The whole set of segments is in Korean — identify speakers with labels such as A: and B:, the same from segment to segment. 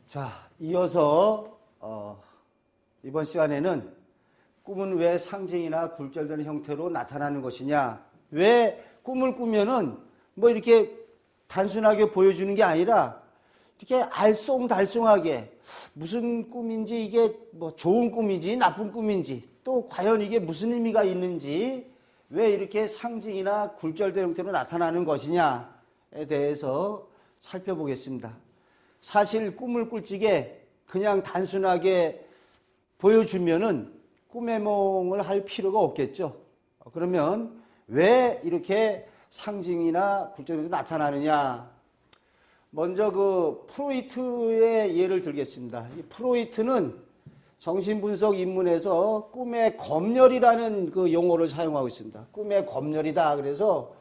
A: 자, 이어서 이번 시간에는 꿈은 왜 상징이나 굴절되는 형태로 나타나는 것이냐, 왜 꿈을 꾸면은 뭐 이렇게 단순하게 보여주는 게 아니라 이렇게 알쏭달쏭하게 무슨 꿈인지, 이게 뭐 좋은 꿈인지 나쁜 꿈인지, 또 과연 이게 무슨 의미가 있는지, 왜 이렇게 상징이나 굴절된 형태로 나타나는 것이냐에 대해서 살펴보겠습니다. 사실 꿈을 꿀찍에 그냥 단순하게 보여주면은 꿈의 몽을 할 필요가 없겠죠. 그러면 왜 이렇게 상징이나 굴절이 나타나느냐? 먼저 그 프로이트의 예를 들겠습니다. 이 프로이트는 정신분석 입문에서 꿈의 검열이라는 그 용어를 사용하고 있습니다. 꿈의 검열이다. 그래서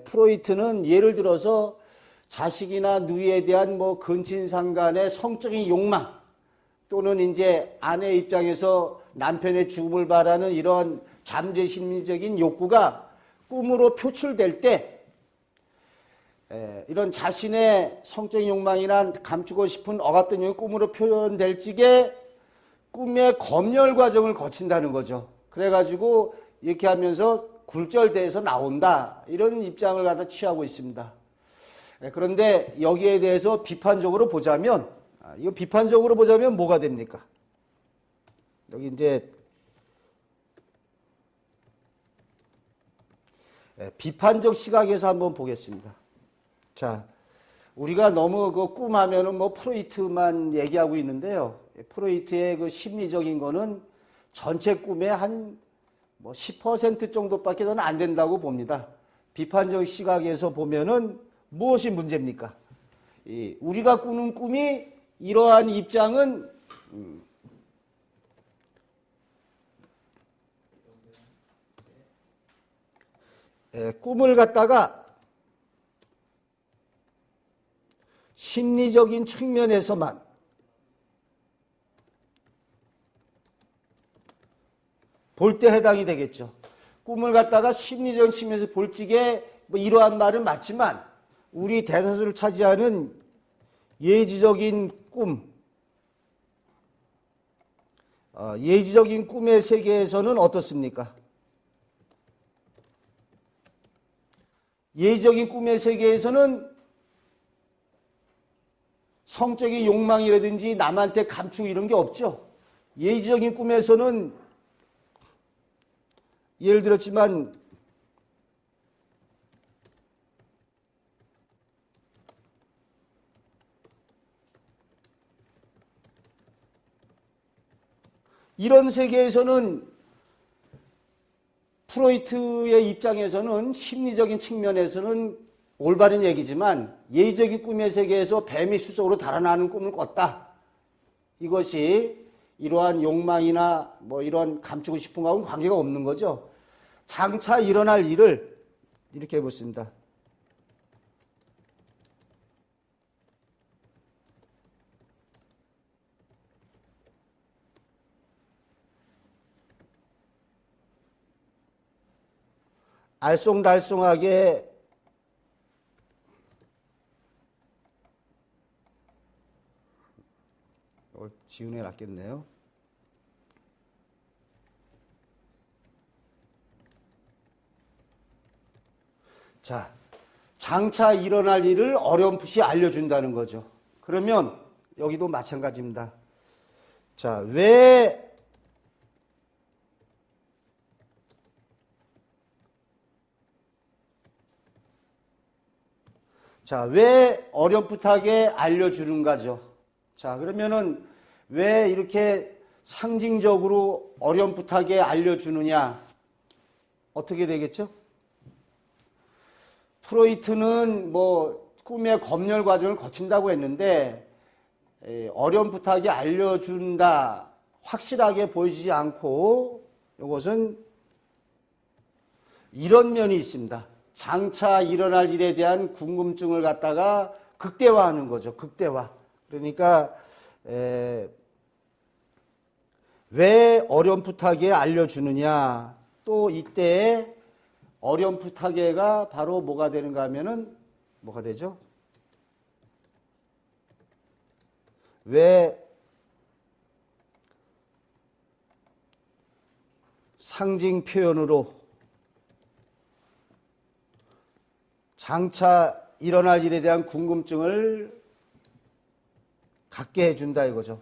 A: 프로이트는 예를 들어서 자식이나 누이에 대한 뭐 근친상간의 성적인 욕망, 또는 이제 아내 입장에서 남편의 죽음을 바라는 이런 잠재 심리적인 욕구가 꿈으로 표출될 때, 이런 자신의 성적인 욕망이나 감추고 싶은 억압된 욕이 꿈으로 표현될 적에 꿈의 검열 과정을 거친다는 거죠. 그래가지고 이렇게 하면서 굴절돼서 나온다, 이런 입장을 갖다 취하고 있습니다. 그런데 여기에 대해서 비판적으로 보자면, 이거 비판적으로 보자면 뭐가 됩니까? 여기 이제 비판적 시각에서 한번 보겠습니다. 자, 우리가 너무 그 꿈하면은 뭐 프로이트만 얘기하고 있는데요. 프로이트의 그 심리적인 거는 전체 꿈의 한 뭐 10% 정도밖에 더 안 된다고 봅니다. 비판적 시각에서 보면은 무엇이 문제입니까? 우리가 꾸는 꿈이 이러한 입장은 꿈을 갖다가 심리적인 측면에서만 볼 때 해당이 되겠죠. 꿈을 갖다가 심리적인 측면에서 볼 적에 뭐 이러한 말은 맞지만, 우리 대다수를 차지하는 예지적인 꿈, 예지적인 꿈의 세계에서는 어떻습니까? 예지적인 꿈의 세계에서는 성적인 욕망이라든지 남한테 감추고 이런 게 없죠. 예지적인 꿈에서는 예를 들었지만 이런 세계에서는 프로이트의 입장에서는 심리적인 측면에서는 올바른 얘기지만, 예의적인 꿈의 세계에서 뱀이 수적으로 달아나는 꿈을 꿨다, 이것이 이러한 욕망이나 뭐 이런 감추고 싶은 거하고는 관계가 없는 거죠. 장차 일어날 일을 이렇게 해보겠습니다. 알쏭달쏭하게 지우는 게 낫겠네요. 자, 장차 일어날 일을 어렴풋이 알려준다는 거죠. 그러면 여기도 마찬가지입니다. 자, 왜 어렴풋하게 알려주는가죠. 자, 그러면은 왜 이렇게 상징적으로 어렴풋하게 알려주느냐? 어떻게 되겠죠? 프로이트는 뭐 꿈의 검열 과정을 거친다고 했는데, 어렴풋하게 알려준다, 확실하게 보여지지 않고, 이것은 이런 면이 있습니다. 장차 일어날 일에 대한 궁금증을 갖다가 극대화하는 거죠. 극대화. 그러니까 왜 어렴풋하게 알려주느냐. 또 이때 어렴풋하게가 바로 뭐가 되는가 하면은 뭐가 되죠? 왜 상징 표현으로 장차 일어날 일에 대한 궁금증을 갖게 해준다 이거죠.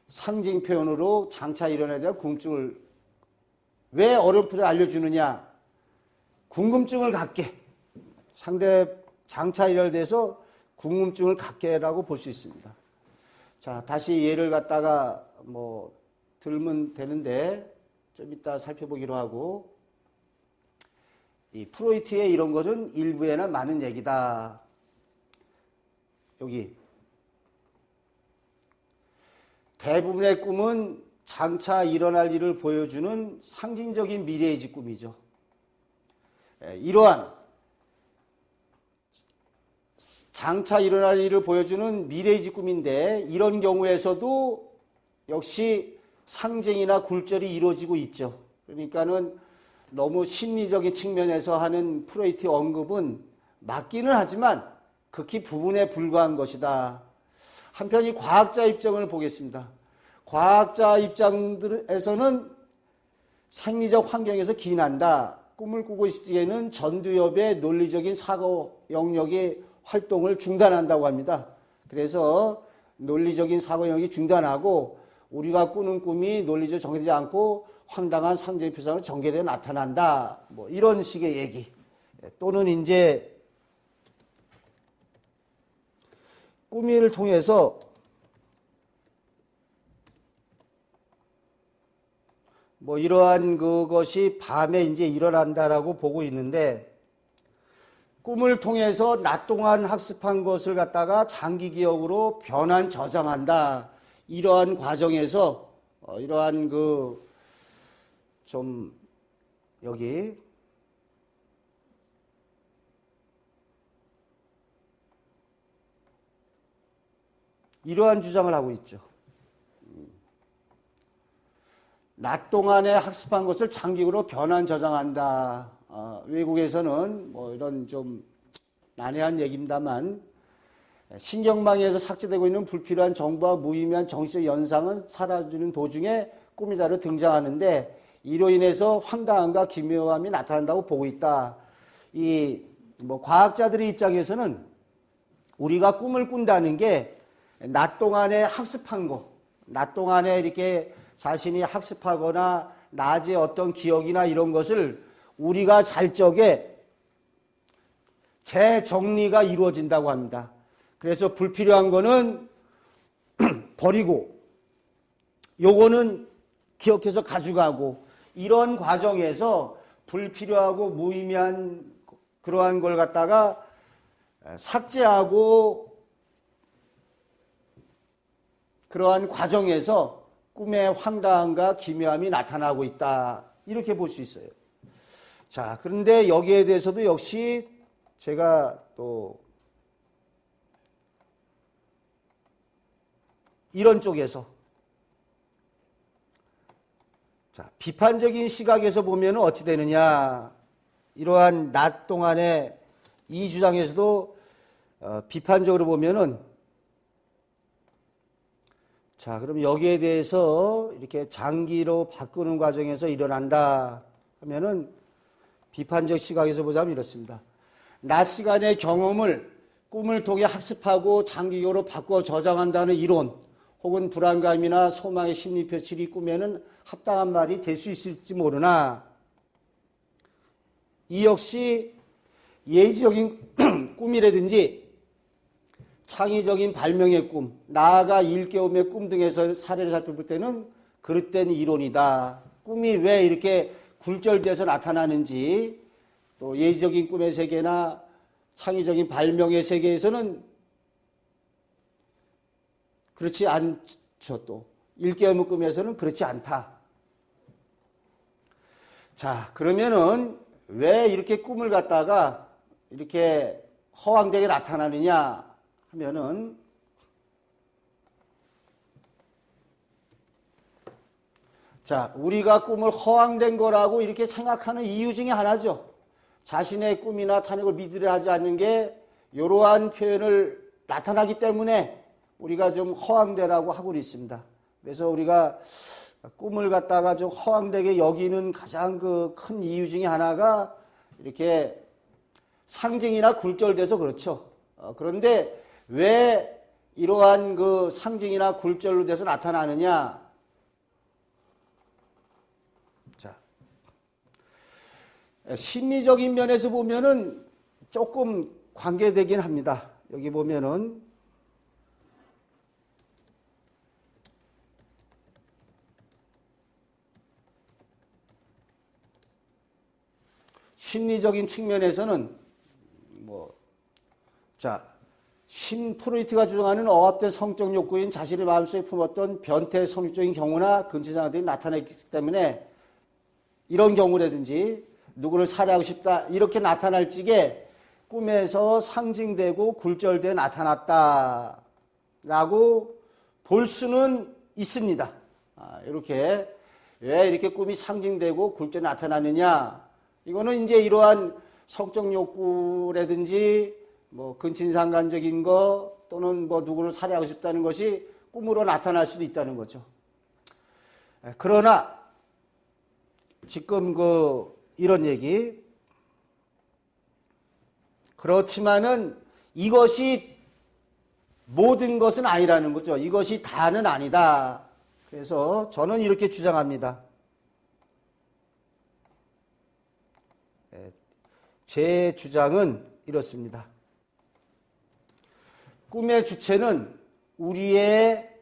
A: 상징 표현으로 장차 일어날 일에 대한 궁금증을 왜 어렴풋이 알려주느냐. 궁금증을 갖게. 상대 장차 일어날 대해서 궁금증을 갖게라고 볼 수 있습니다. 자, 다시 예를 갖다가 들면 되는데 좀 이따 살펴보기로 하고, 이 프로이트의 이런 것은 일부에나 많은 얘기다. 여기 대부분의 꿈은 장차 일어날 일을 보여주는 상징적인 미래의식 꿈이죠. 이러한 장차 일어날 일을 보여주는 미래의식 꿈인데 이런 경우에서도 역시 상징이나 굴절이 이루어지고 있죠. 그러니까는 너무 심리적인 측면에서 하는 프로이트의 언급은 맞기는 하지만 극히 부분에 불과한 것이다. 한편 이 과학자 입장을 보겠습니다. 과학자 입장에서는 생리적 환경에서 기인한다. 꿈을 꾸고 있을 때에는 전두엽의 논리적인 사고 영역의 활동을 중단한다고 합니다. 그래서 논리적인 사고 영역이 중단하고 우리가 꾸는 꿈이 논리적으로 정해지지 않고 황당한 상징 표상으로 전개되어 나타난다. 이런 식의 얘기. 또는 이제 꿈을 통해서 이러한 그것이 밤에 이제 일어난다라고 보고 있는데, 꿈을 통해서 낮 동안 학습한 것을 갖다가 장기 기억으로 변환 저장한다. 이러한 과정에서 이러한 여기 이러한 주장을 하고 있죠. 낮 동안에 학습한 것을 장기로 변환 저장한다. 외국에서는 이런 좀 난해한 얘기입니다만 신경망에서 삭제되고 있는 불필요한 정보와 무의미한 정신적 연상은 사라지는 도중에 꿈이 자로 등장하는데 이로 인해서 황당함과 기묘함이 나타난다고 보고 있다. 이 과학자들의 입장에서는 우리가 꿈을 꾼다는 게 낮 동안에 학습한 거, 낮 동안에 이렇게 자신이 학습하거나 낮에 어떤 기억이나 이런 것을 우리가 잘 적에 재정리가 이루어진다고 합니다. 그래서 불필요한 거는 버리고 요거는 기억해서 가져가고 이런 과정에서 불필요하고 무의미한 그러한 걸 갖다가 삭제하고 그러한 과정에서 꿈의 황당함과 기묘함이 나타나고 있다. 이렇게 볼 수 있어요. 자, 그런데 여기에 대해서도 역시 제가 또 이런 쪽에서 자, 비판적인 시각에서 보면 어찌 되느냐. 이러한 낮 동안에 이 주장에서도 비판적으로 보면은 자, 그럼 여기에 대해서 이렇게 장기로 바꾸는 과정에서 일어난다 하면은 비판적 시각에서 보자면 이렇습니다. 낮 시간의 경험을 꿈을 통해 학습하고 장기적으로 바꿔 저장한다는 이론 혹은 불안감이나 소망의 심리 표출이 꿈에는 합당한 말이 될 수 있을지 모르나 이 역시 예지적인 꿈이라든지 창의적인 발명의 꿈, 나아가 일깨움의 꿈 등에서 사례를 살펴볼 때는 그릇된 이론이다. 꿈이 왜 이렇게 굴절돼서 나타나는지 또 예지적인 꿈의 세계나 창의적인 발명의 세계에서는 그렇지 않죠. 또 일깨움의 꿈에서는 그렇지 않다. 자, 그러면은 왜 이렇게 꿈을 갖다가 이렇게 허황되게 나타나느냐 하면은 자, 우리가 꿈을 허황된 거라고 이렇게 생각하는 이유 중에 하나죠. 자신의 꿈이나 탐욕을 믿으려 하지 않는 게 이러한 표현을 나타나기 때문에 우리가 좀 허황되라고 하고 있습니다. 그래서 우리가 꿈을 갖다가 좀 허황되게 여기는 가장 그 큰 이유 중에 하나가 이렇게 상징이나 굴절돼서 그렇죠. 그런데 왜 이러한 그 상징이나 굴절로 돼서 나타나느냐? 자, 심리적인 면에서 보면은 조금 관계되긴 합니다. 여기 보면은 심리적인 측면에서는 프로이트가 주장하는 억압된 성적 욕구인 자신의 마음속에 품었던 변태 성적인 경우나 근친상황들이 나타났기 때문에 이런 경우라든지 누구를 살해하고 싶다 이렇게 나타날 적에 꿈에서 상징되고 굴절돼 나타났다라고 볼 수는 있습니다. 이렇게 왜 이렇게 꿈이 상징되고 굴절돼 나타나느냐? 이거는 이제 이러한 성적 욕구라든지 근친상간적인 거 또는 누구를 살해하고 싶다는 것이 꿈으로 나타날 수도 있다는 거죠. 그러나 지금 이런 얘기 그렇지만은 이것이 모든 것은 아니라는 거죠. 이것이 다는 아니다. 그래서 저는 이렇게 주장합니다. 제 주장은 이렇습니다. 꿈의 주체는 우리의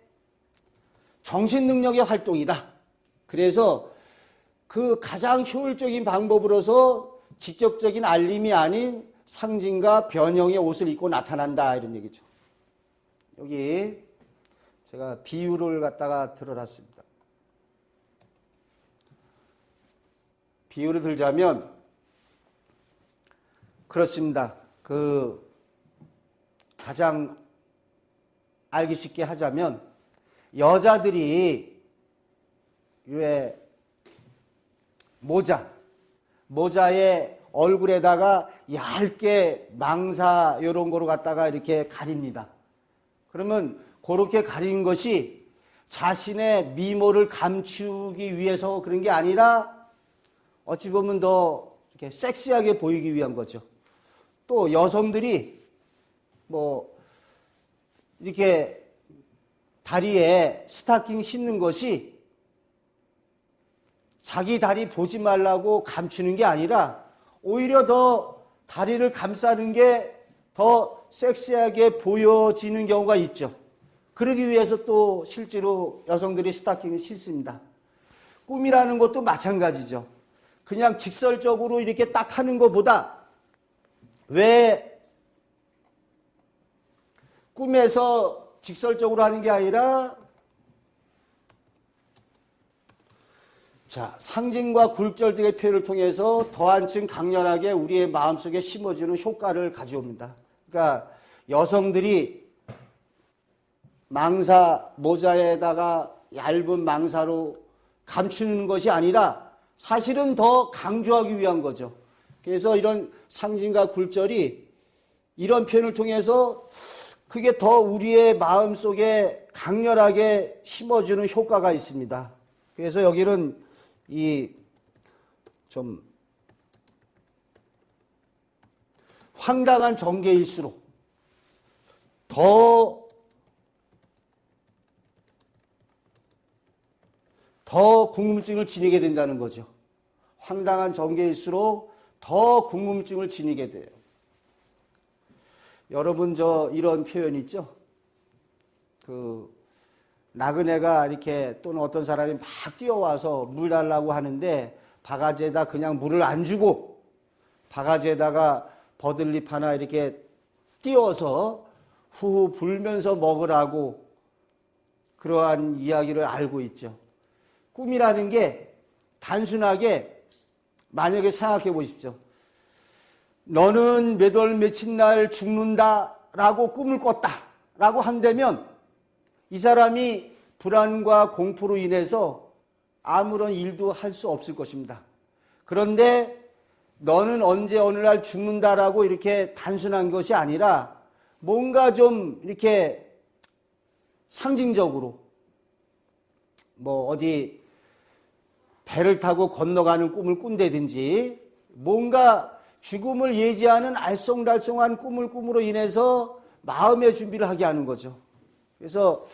A: 정신능력의 활동이다. 그래서 그 가장 효율적인 방법으로서 직접적인 알림이 아닌 상징과 변형의 옷을 입고 나타난다. 이런 얘기죠. 여기 제가 비유를 갖다가 들어놨습니다. 비유를 들자면 그렇습니다. 가장 알기 쉽게 하자면 여자들이 왜 모자에 얼굴에다가 얇게 망사 이런 거로 갖다가 이렇게 가립니다. 그러면 그렇게 가리는 것이 자신의 미모를 감추기 위해서 그런 게 아니라 어찌 보면 더 이렇게 섹시하게 보이기 위한 거죠. 또 여성들이 이렇게 다리에 스타킹 신는 것이 자기 다리 보지 말라고 감추는 게 아니라 오히려 더 다리를 감싸는 게 더 섹시하게 보여지는 경우가 있죠. 그러기 위해서 또 실제로 여성들이 스타킹을 신습니다. 꿈이라는 것도 마찬가지죠. 그냥 직설적으로 이렇게 딱 하는 것보다 왜 꿈에서 직설적으로 하는 게 아니라 상징과 굴절 등의 표현을 통해서 더 한층 강렬하게 우리의 마음속에 심어주는 효과를 가져옵니다. 그러니까 여성들이 모자에다가 얇은 망사로 감추는 것이 아니라 사실은 더 강조하기 위한 거죠. 그래서 이런 상징과 굴절이 이런 표현을 통해서 그게 더 우리의 마음속에 강렬하게 심어주는 효과가 있습니다. 그래서 여기는 좀 황당한 전개일수록 더 궁금증을 지니게 된다는 거죠. 황당한 전개일수록 더 궁금증을 지니게 돼요. 여러분 이런 표현 있죠? 나그네가 이렇게 또는 어떤 사람이 막 뛰어와서 물 달라고 하는데 바가지에다 그냥 물을 안 주고 바가지에다가 버들잎 하나 이렇게 띄워서 후후 불면서 먹으라고 그러한 이야기를 알고 있죠. 꿈이라는 게 단순하게 만약에 생각해 보십시오. 너는 몇 월 며칠 날 죽는다라고 꿈을 꿨다라고 한다면 이 사람이 불안과 공포로 인해서 아무런 일도 할 수 없을 것입니다. 그런데 너는 언제 어느 날 죽는다라고 이렇게 단순한 것이 아니라 뭔가 좀 이렇게 상징적으로 뭐 어디 배를 타고 건너가는 꿈을 꾼다든지 뭔가 죽음을 예지하는 알쏭달쏭한 꿈을 꿈으로 인해서 마음의 준비를 하게 하는 거죠. 그래서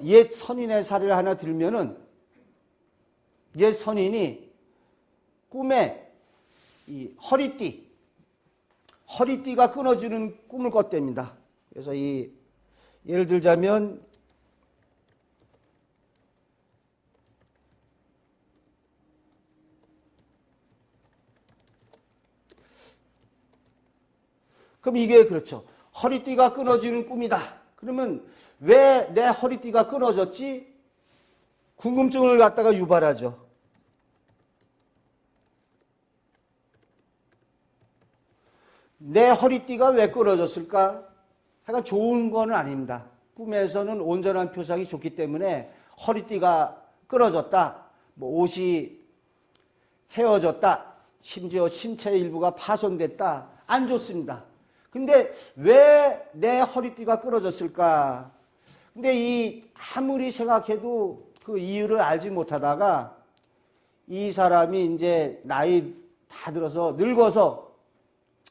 A: 옛 선인의 사례를 하나 들면은 옛 선인이 꿈에 이 허리띠가 끊어지는 꿈을 꿨답니다. 그래서 예를 들자면 그럼 이게 그렇죠. 허리띠가 끊어지는 꿈이다. 그러면 왜 내 허리띠가 끊어졌지? 궁금증을 갖다가 유발하죠. 내 허리띠가 왜 끊어졌을까? 하여간 좋은 건 아닙니다. 꿈에서는 온전한 표상이 좋기 때문에 허리띠가 끊어졌다, 뭐 옷이 헤어졌다, 심지어 신체의 일부가 파손됐다, 안 좋습니다. 근데 왜 내 허리띠가 끊어졌을까? 근데 아무리 생각해도 그 이유를 알지 못하다가 이 사람이 이제 나이 다 들어서 늙어서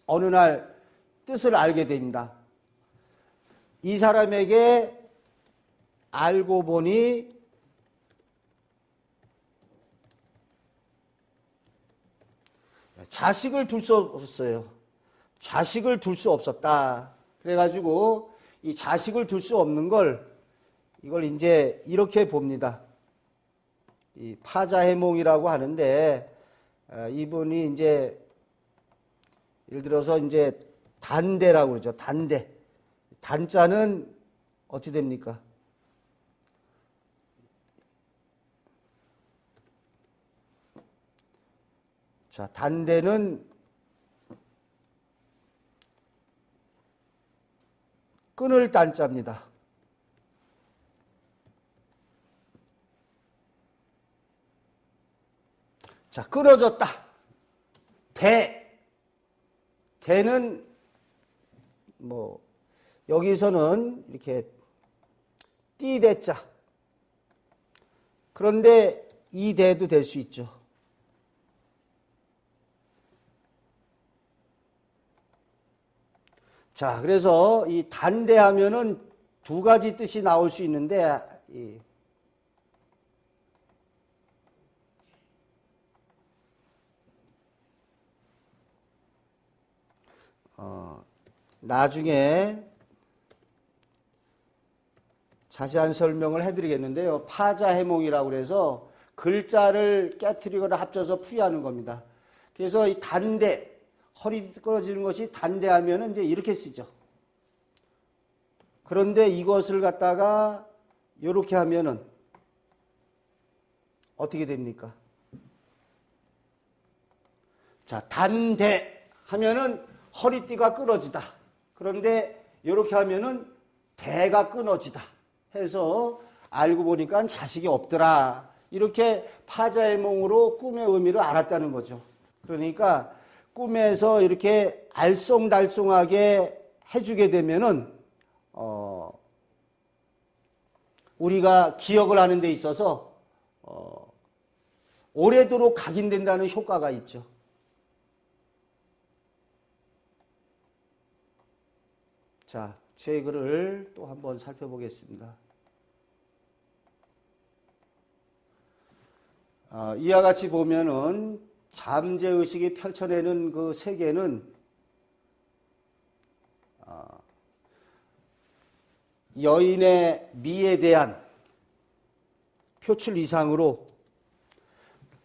A: 어느 날 뜻을 알게 됩니다. 이 사람에게 알고 보니 자식을 둘 수 없었어요. 자식을 둘 수 없었다. 그래가지고 이 자식을 둘 수 없는 이걸 이제 이렇게 봅니다. 이 파자해몽이라고 하는데, 이분이 이제 예를 들어서 이제 단대라고 그러죠. 단대. 단자는 어찌 됩니까? 자, 단대는 끊을 단자입니다. 자, 끊어졌다. 대는 뭐 여기서는 이렇게 띠대자. 그런데 이 대도 될 수 있죠. 자, 그래서 이 단대하면은 두 가지 뜻이 나올 수 있는데, 나중에 자세한 설명을 해드리겠는데요. 파자해몽이라고 해서 글자를 깨트리거나 합쳐서 풀이하는 겁니다. 그래서 이 단대, 허리 끊어지는 것이 단대하면은 이제 이렇게 쓰죠. 그런데 이것을 갖다가 이렇게 하면은 어떻게 됩니까? 자, 단대 하면은 허리띠가 끊어지다. 그런데 이렇게 하면은 대가 끊어지다 해서 알고 보니까 자식이 없더라. 이렇게 파자해몽으로 꿈의 의미를 알았다는 거죠. 그러니까 꿈에서 이렇게 알쏭달쏭하게 해주게 되면은 우리가 기억을 하는 데 있어서 오래도록 각인된다는 효과가 있죠. 자, 제 글을 또 한번 살펴보겠습니다. 이와 같이 보면은 잠재의식이 펼쳐내는 그 세계는 여인의 미에 대한 표출 이상으로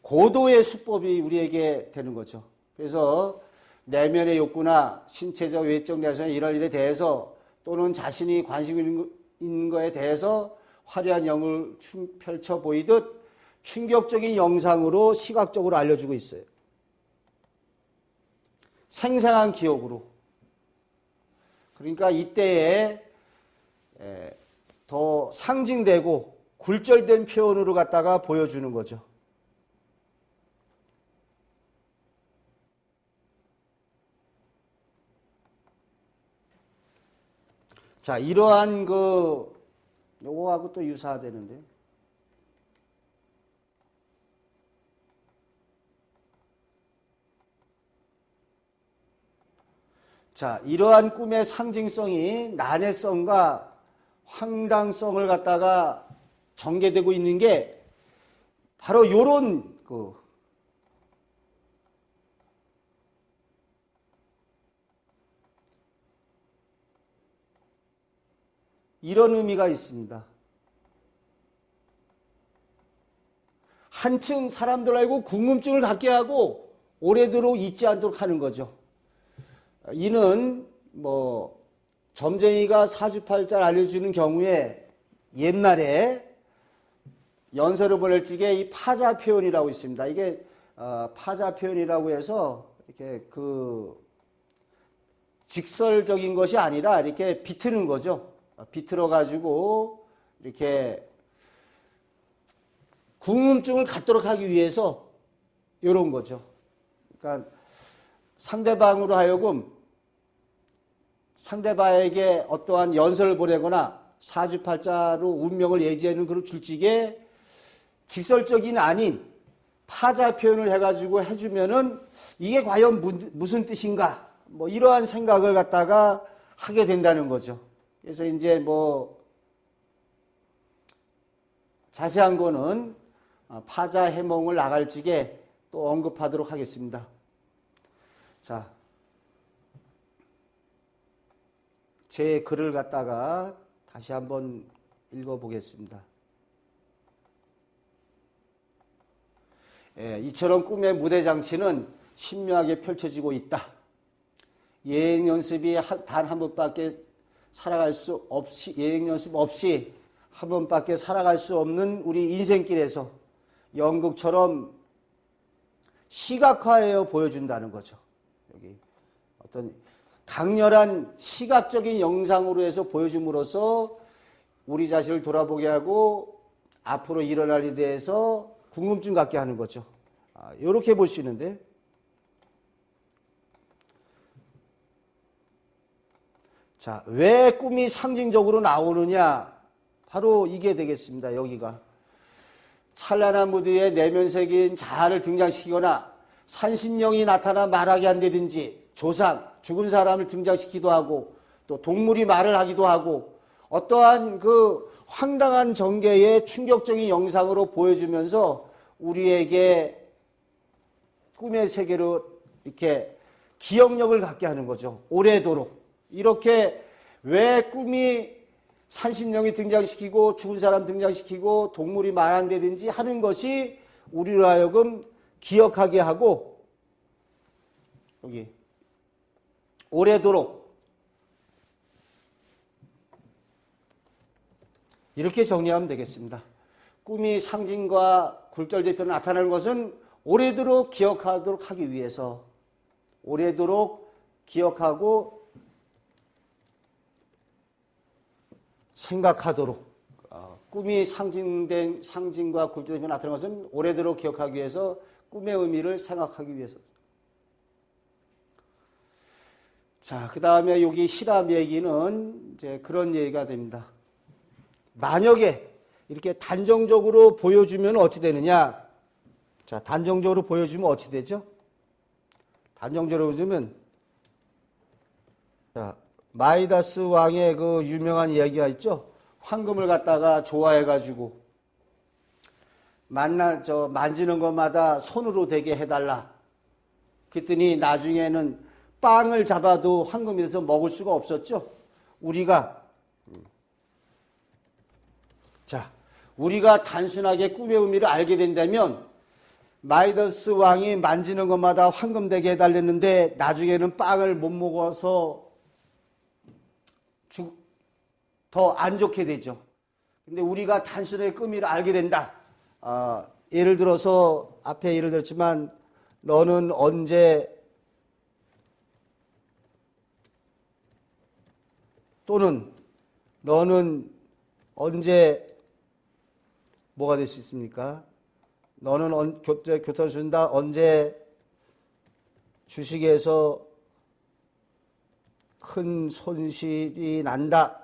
A: 고도의 수법이 우리에게 되는 거죠. 그래서 내면의 욕구나 신체적 외적 내성의 이런 일에 대해서 또는 자신이 관심 있는 것에 대해서 화려한 영을 펼쳐 보이듯 충격적인 영상으로 시각적으로 알려주고 있어요. 생생한 기억으로. 그러니까 이때에 더 상징되고 굴절된 표현으로 갖다가 보여주는 거죠. 자, 이러한 그 요거하고 또 유사하다는데요. 자, 이러한 꿈의 상징성이 난해성과 황당성을 갖다가 전개되고 있는 게 바로 요런 이런 의미가 있습니다. 한층 사람들 알고 궁금증을 갖게 하고 오래도록 잊지 않도록 하는 거죠. 이는 점쟁이가 사주팔자를 알려주는 경우에 옛날에 연설을 보낼 적에 이 파자 표현이라고 있습니다. 이게 파자 표현이라고 해서 이렇게 직설적인 것이 아니라 이렇게 비트는 거죠. 비틀어 가지고 이렇게 궁금증을 갖도록 하기 위해서 이런 거죠. 그러니까 상대방으로 하여금 상대방에게 어떠한 연설을 보내거나 사주팔자로 운명을 예지하는 그런 줄직에 직설적인 아닌 파자 표현을 해가지고 해주면은 이게 과연 무슨 뜻인가? 이러한 생각을 갖다가 하게 된다는 거죠. 그래서 이제 자세한 거는 파자 해몽을 나갈 적에 또 언급하도록 하겠습니다. 자, 제 글을 갖다가 다시 한번 읽어보겠습니다. 이처럼 꿈의 무대 장치는 신묘하게 펼쳐지고 있다. 예행 연습이 단 한 번밖에 예행 연습 없이 한 번밖에 살아갈 수 없는 우리 인생길에서 연극처럼 시각화하여 보여준다는 거죠. 여기 어떤 강렬한 시각적인 영상으로 해서 보여줌으로써 우리 자신을 돌아보게 하고 앞으로 일어날 일에 대해서 궁금증 갖게 하는 거죠. 이렇게 볼 수 있는데, 자, 왜 꿈이 상징적으로 나오느냐? 바로 이게 되겠습니다. 여기가 찬란한 무드에 내면색인 자아를 등장시키거나 산신령이 나타나 말하게 한다든지 조상, 죽은 사람을 등장시키기도 하고 또 동물이 말을 하기도 하고 어떠한 황당한 전개의 충격적인 영상으로 보여주면서 우리에게 꿈의 세계로 이렇게 기억력을 갖게 하는 거죠. 오래도록. 이렇게 왜 꿈이 산신령이 등장시키고 죽은 사람 등장시키고 동물이 말한다든지 하는 것이 우리로 하여금 기억하게 하고 여기 오래도록 이렇게 정리하면 되겠습니다. 꿈이 상징과 굴절대표로 나타나는 것은 오래도록 기억하도록 하기 위해서 오래도록 기억하고 생각하도록 꿈이 상징과 굴절대표로 나타나는 것은 오래도록 기억하기 위해서 꿈의 의미를 생각하기 위해서. 자, 그 다음에 여기 실험 얘기는 이제 그런 얘기가 됩니다. 만약에 이렇게 단정적으로 보여주면 어찌 되느냐? 자, 단정적으로 보여주면 어찌 되죠? 단정적으로 보여주면, 자, 마이다스 왕의 유명한 이야기가 있죠? 황금을 갖다가 좋아해가지고, 만지는 것마다 손으로 되게 해달라. 그랬더니 나중에는 빵을 잡아도 황금이 돼서 먹을 수가 없었죠? 우리가 단순하게 꿈의 의미를 알게 된다면 마이다스 왕이 만지는 것마다 황금 되게 해달랬는데 나중에는 빵을 못 먹어서 더 안 좋게 되죠. 근데 우리가 단순하게 꿈을 알게 된다. 예를 들어서 앞에 예를 들었지만 너는 언제 또는 너는 언제 뭐가 될 수 있습니까? 너는 교통을 준다. 언제 주식에서 큰 손실이 난다.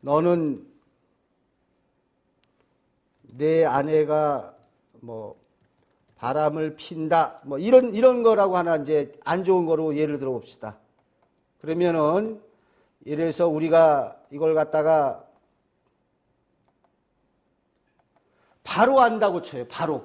A: 너는 내 아내가 뭐 바람을 핀다, 뭐 이런 거라고 하나 이제 안 좋은 거로 예를 들어 봅시다. 그러면은 이래서 우리가 이걸 갖다가 바로 안다고 쳐요. 바로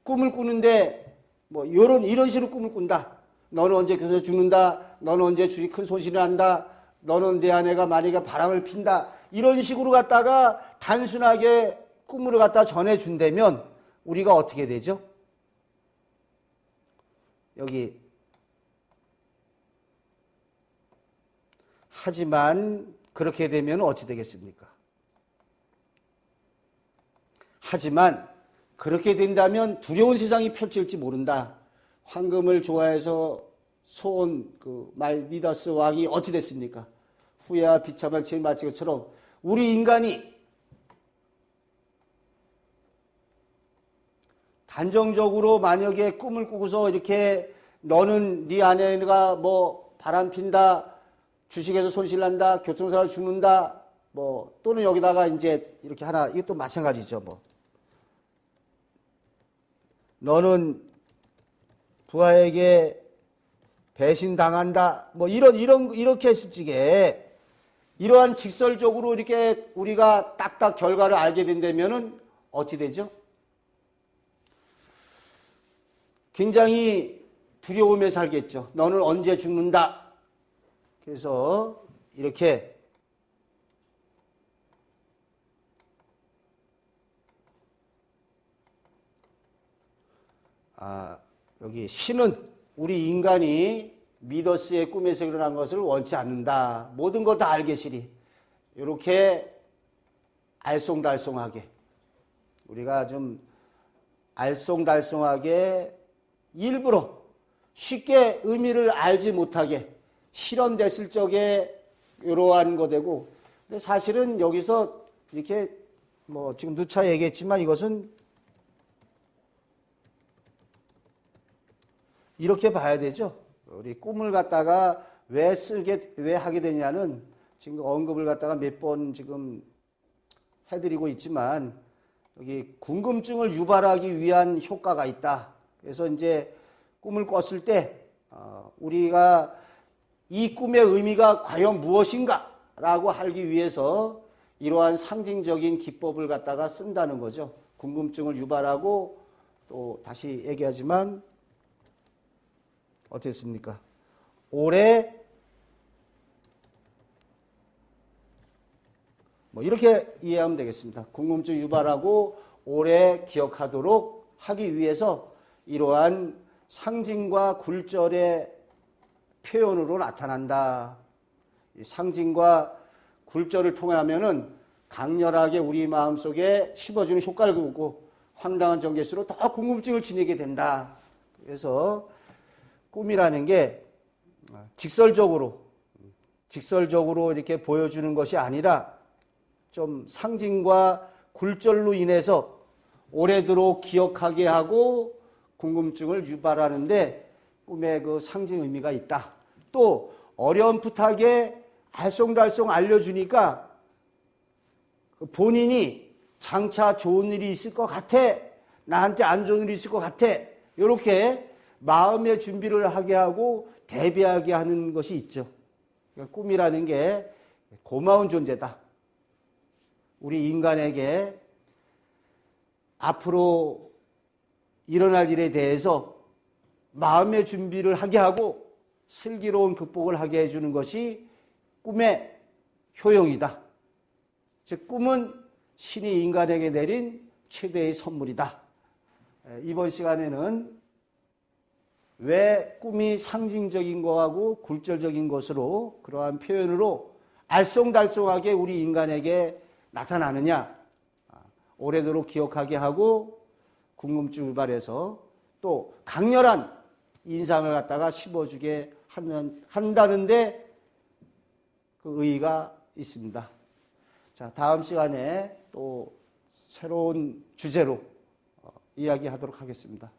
A: 꿈을 꾸는데 뭐 이런 식으로 꿈을 꾼다. 너는 언제 교서 죽는다. 너는 언제 주식 큰 손실을 한다. 너는 내 아내가 만약에 바람을 핀다. 이런 식으로 갖다가 단순하게 꿈으로 갖다 전해준다면 우리가 어떻게 되죠? 여기 하지만 그렇게 되면 어찌 되겠습니까? 하지만 그렇게 된다면 두려운 세상이 펼쳐질지 모른다. 황금을 좋아해서 소온 미다스 왕이 어찌 됐습니까? 후회와 비참한 죄를 마친 것처럼 우리 인간이 단정적으로 만약에 꿈을 꾸고서 이렇게 너는 네 아내가 뭐 바람 핀다, 주식에서 손실 난다, 교통사고로 죽는다, 뭐 또는 여기다가 이제 이렇게 하나 이것도 마찬가지죠. 뭐 너는 부하에게 배신당한다, 뭐 이렇게 했을 적에 이러한 직설적으로 이렇게 우리가 딱딱 결과를 알게 된다면은 어찌 되죠? 굉장히 두려움에 살겠죠. 너는 언제 죽는다. 그래서 이렇게 여기 신은 우리 인간이 미더스의 꿈에서 일어난 것을 원치 않는다. 모든 걸 다 알겠으리. 이렇게 알쏭달쏭하게 우리가 좀 알쏭달쏭하게 일부러 쉽게 의미를 알지 못하게 실현됐을 적에 이러한 거 되고, 근데 사실은 여기서 이렇게 뭐 지금 누차 얘기했지만 이것은 이렇게 봐야 되죠. 우리 꿈을 갖다가 왜 하게 되냐는 지금 언급을 갖다가 몇 번 지금 해드리고 있지만 여기 궁금증을 유발하기 위한 효과가 있다. 그래서 이제 꿈을 꿨을 때 우리가 이 꿈의 의미가 과연 무엇인가 라고 하기 위해서 이러한 상징적인 기법을 갖다가 쓴다는 거죠. 궁금증을 유발하고, 또 다시 얘기하지만 어떻습니까? 오래 뭐 이렇게 이해하면 되겠습니다. 궁금증 유발하고 오래 기억하도록 하기 위해서 이러한 상징과 굴절의 표현으로 나타난다. 상징과 굴절을 통하면은 강렬하게 우리 마음속에 심어주는 효과를 보고 황당한 전개수로 더 궁금증을 지니게 된다. 그래서 꿈이라는 게 직설적으로 이렇게 보여주는 것이 아니라 좀 상징과 굴절로 인해서 오래도록 기억하게 하고 궁금증을 유발하는데 꿈의 그 상징 의미가 있다. 또 어렴풋하게 알쏭달쏭 알려주니까 본인이 장차 좋은 일이 있을 것 같아, 나한테 안 좋은 일이 있을 것 같아, 이렇게 마음의 준비를 하게 하고 대비하게 하는 것이 있죠. 그러니까 꿈이라는 게 고마운 존재다. 우리 인간에게 앞으로 일어날 일에 대해서 마음의 준비를 하게 하고 슬기로운 극복을 하게 해주는 것이 꿈의 효용이다. 즉 꿈은 신이 인간에게 내린 최대의 선물이다. 이번 시간에는 왜 꿈이 상징적인 거하고 굴절적인 것으로 그러한 표현으로 알쏭달쏭하게 우리 인간에게 나타나느냐, 오래도록 기억하게 하고 궁금증 유발해서 또 강렬한 인상을 갖다가 심어주게 한다는데 그 의의가 있습니다. 자, 다음 시간에 또 새로운 주제로 이야기하도록 하겠습니다.